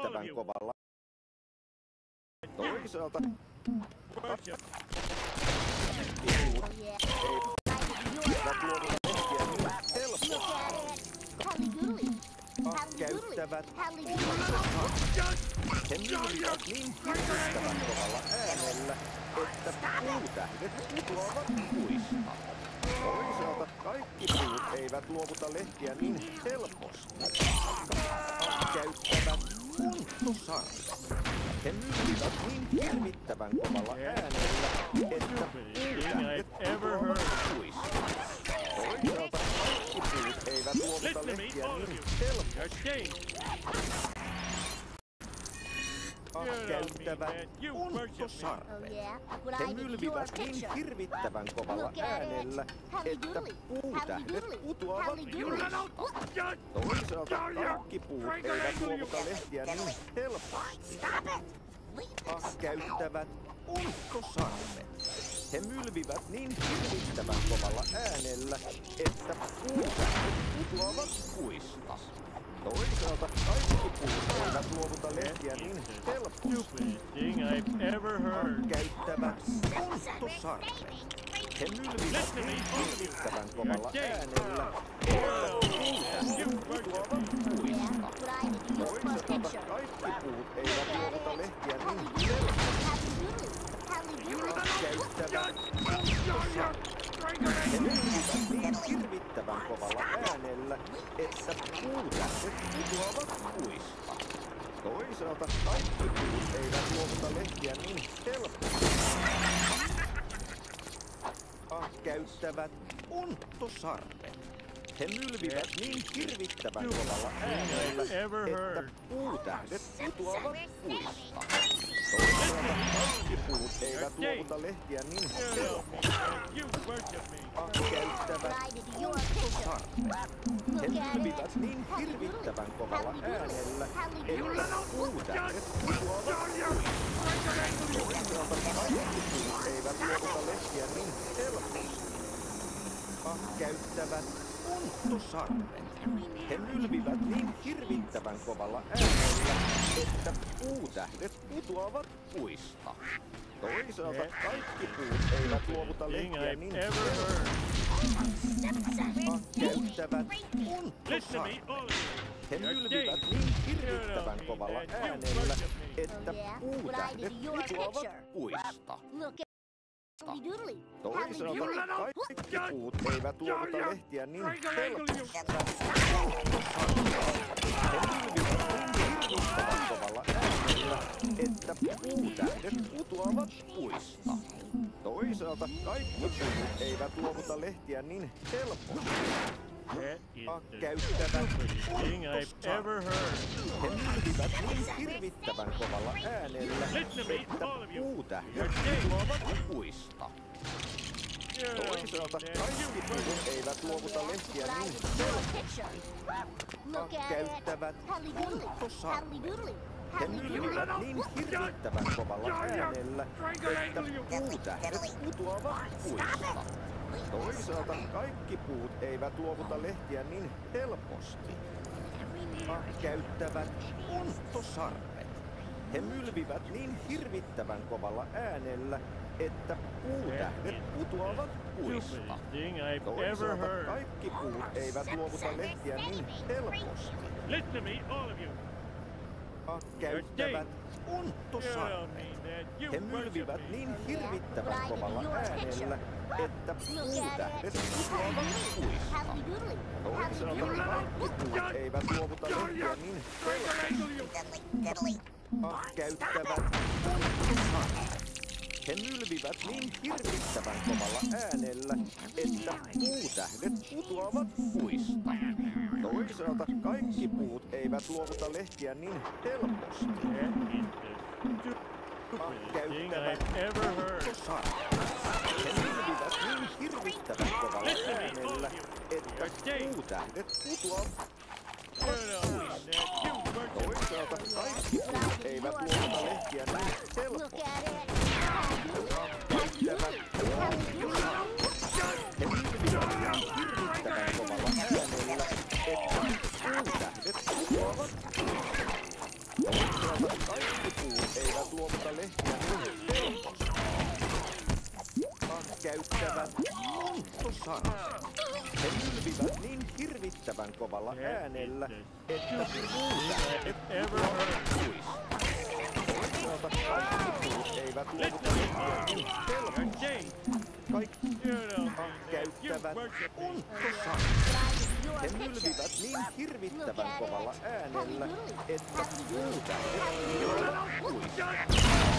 hirvittävän kovalla. Toisaalta käyttävät he myyvät niin hirvittävän kovalla äänellä, että puutähdet putoavat puista. Toisaalta kaikki puut eivät luovuta lehtiä niin helposti. Käyttävät kunttosarvet. He myyvät niin hirvittävän kovalla äänellä, että puutähdet putoavat puista. Toisaalta kaikki puut eivät luovuta lehtiä niin helposti. Käyttävät kunttosarvet. He mylvivät niin hirvittävän kovalla äänellä, että puutähdet putoavat puista. Toisaalta kaikki puut eivät luovuta lehtiä niin helposti. Käyttävät kunttosarvet. He mylvivät niin hirvittävän kovalla äänellä, että puutähdet putoavat puista. Toisaalta kaikki puut eivät luovuta lehtiä niin helposti. Käyttävät kunttosarvet. He mylvivät niin hirvittävän kovalla äänellä, että puutähdet putoavat puista. Toisaalta kaikki puut eivät luovuta lehtiä niin helposti. Käyttävät kunttosarvet. He mylvivät niin hirvittävän kovalla äänellä, että puutähdet putoavat puista. Toisaalta kaikki puut eivät luovuta lehtiä niin helposti. Käyttävät kunttosarvet. He mylvivät niin hirvittävän kovalla äänellä, että puutähdet putoavat puista. Toisaalta kaikki puut eivät luovuta lehtiä niin helposti. Käyttävät kunttosarvet. He mylvivät niin hirvittävän kovalla äänellä, että puutähdet putoavat puista. Toisaalta kaikki puut eivät luovuta lehtiä niin helposti. Käyttävät kunttosarvet. He mylvivät niin hirvittävän kovalla äänellä, että puutähdet putoavat puista. Toisaalta kaikki puut eivät luovuta lehtiä niin helposti. Käyttävät kunttosarvet. He mylvivät niin hirvittävän kovalla äänellä, että puutähdet putoavat puista. Toisaalta kaikki puut eivät luovuta lehtiä niin helposti. He mylvivät niin hirvittävän kovalla äänellä, että puutähdet putoavat puista. Toisaalta kaikki puut eivät luovuta lehtiä niin helposti. Käyttävät kunttosarvet. He mylvivät niin hirvittävän kovalla äänellä, että puutähdet putoavat puista. Toisaalta kaikki puut eivät luovuta lehtiä niin helposti. Käyttävät kunttosarvet. He mylvivät niin hirvittävän kovalla äänellä, että puutähdet putoavat puista. Toisaalta kaikki puut eivät luovuta lehtiä niin helposti. Käyttävät kunttosarvet. He mylvivät niin hirvittävän kovalla äänellä, että puutähdet putoavat puista. Toisaalta kaikki puut eivät luovuta lehtiä niin helposti. Käyttävät kunttosarvet. He mylvivät niin hirvittävän kovalla äänellä, että puutähdet putoavat puista. Toisaalta kaikki puut eivät luovuta lehtiä niin helposti. Käyttävät kunttosarvet. He mylvivät niin hirvittävän kovalla äänellä, että puutähdet putoavat puista. Toisaalta kaikki puut eivät luovuta lehtiä niin helposti. Käyttävät kunttosarvet. He mylvivät niin hirvittävän kovalla äänellä, että puutähdet putoavat puista. Toisaalta kaikki puut eivät luovuta lehtiä niin helposti. Käyttävät kunttosarvet. He mylvivät niin hirvittävän kovalla äänellä, että puutähdet putoavat puista. Toisaalta kaikki puut eivät luovuta lehtiä niin helposti. Käyttävät ontosarvet. He ylvivät niin hirvittävän kovalla äänellä, että puutähdet puista. Toisaalta kaikki puut eivät luovuta lehtiä niin helposti. Kaikki käyttävät ontosarvet. He nylvivät niin hirvittävän kovalla äänellä, että puutähdet puista.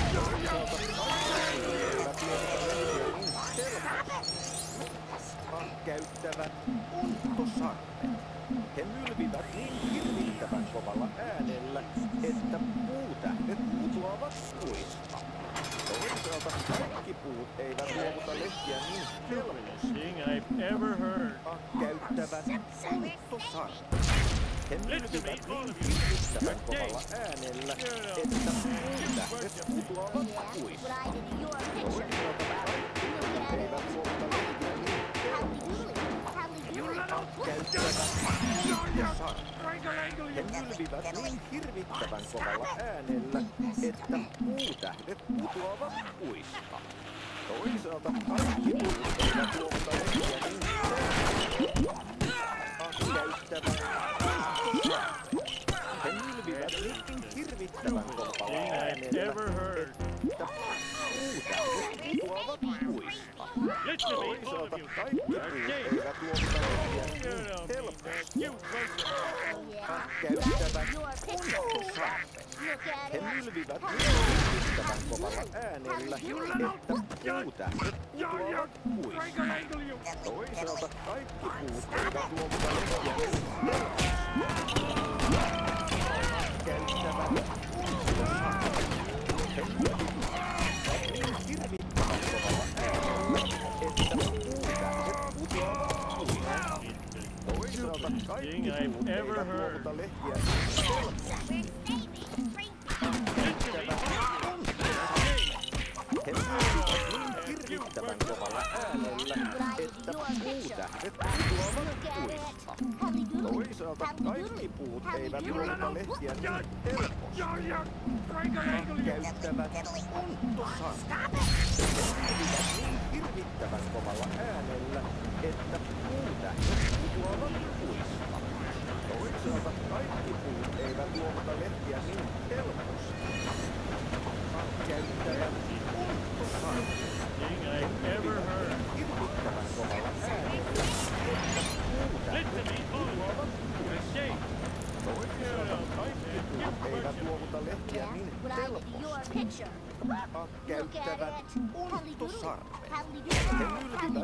Toisaalta kaikki eivät luovuta lehtiä niin helposti. Käyttävät ontosarvet. He nylvivät niin hirvittävän kovalla äänellä, että puutähdet putoavat puista. Toisaalta kaikki puut eivät luovuta lehtiä niin helposti. Käyttävät ontosarvet. He nylvivät niin hirvittävän kovalla äänellä, että puutähdet putoavat puista. Toisaalta kaikki puut eivät luovuta lehtiä niin helposti. Käyttävät ontosarvet. He nylvivät niin hirvittävän kovalla äänellä, että puutähdet putoavat puista. Toisaalta kaikki puut eivät luovuta lehtiä niin helposti. Käyttävät ontosarvet. He nylvivät niin hirvittävän kovalla äänellä, että puutähdet putoavat puista. Toisaalta kaikki puut eivät luovuta lehtiä niin helposti. Käyttävät ontosarvet. He nylvivät niin hirvittävän kovalla äänellä, että puutähdet putoavat puista. Toisaalta kaikki puut eivät luovuta lehtiä niin helposti. Käyttävät ontosarvet. He nylvivät niin hirvittävän kovalla äänellä, että puutähdet putoavat puista. Toisaalta kaikki puut eivät luovuta lehtiä niin helposti. Käyttävät ontosarvet. He nylvivät niin hirvittävän kovalla äänellä, että puutähdet putoavat puista. Toisaalta kaikki puut eivät luovuta lehtiä niin helposti. Käyttävät ontosarvet. He nylvivät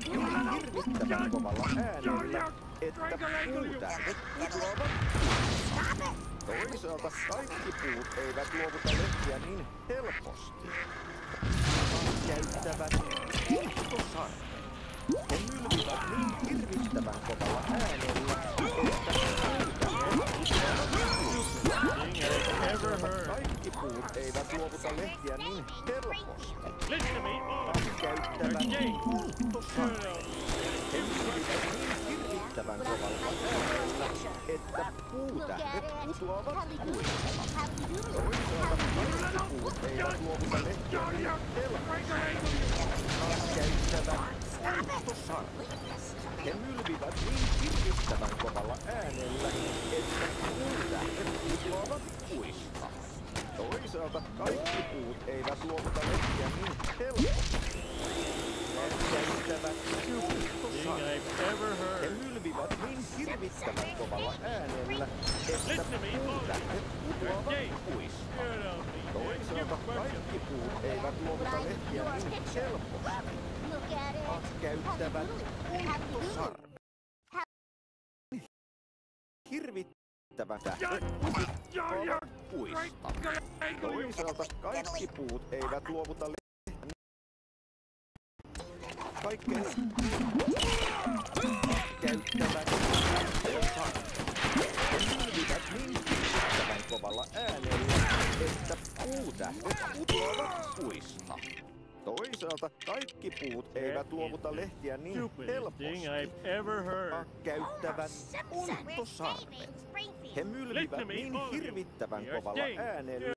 niin hirvittävän kovalla äänellä, että puutähdet putoavat puista. Toisaalta kaikki puut eivät luovuta lehtiä niin helposti. Käyttävät ontosarvet. He nylvivät niin hirvittävän kovalla äänellä, että puutähdet putoavat puista. Toisaalta kaikki puut eivät luovuta lehtiä niin helposti. Käyttävät ontosarvet. He nylvivät niin hirvittävän kovalla äänellä, että puutähdet putoavat puista. Toisaalta kaikki puut eivät luovuta lehtiä niin helposti. Käyttävät ontosarvet. He nylvivät niin hirvittävän kovalla äänellä, että puutähdet putoavat puista. Kaikki puut eivät luovuta lehtiä niin helposti. Käyttävät ontosarvet. He nylvivät niin hirvittävän kovalla äänellä, että puutähdet putoavat puista. Toisaalta kaikki puut eivät luovuta lehtiä niin helposti. Käyttävät ontosarvet. He nylvivät niin hirvittävän kovalla äänellä, että puutähdet putoavat puista. Toisaalta kaikki puut eivät luovuta lehtiä niin helposti. Käyttävät ontosarvet. He nylvivät niin hirvittävän kovalla äänellä, että puutähdet putoavat puista. Toisaalta kaikki puut eivät luovuta lehtiä niin helposti. Käyttävät ontosarvet. Hirvittävän tähdet putoavat puista. Toisaalta kaikki puut eivät luovuta lehtiä. Kaikkein käyttävät ontosarvet. He nylvivät niin hirvittävän kovalla äänellä, että puutähdet putoavat puista. Toisaalta kaikki puut eivät luovuta lehtiä niin helposti. Käyttävät ontosarvet. He nylvivät niin hirvittävän kovalla äänellä,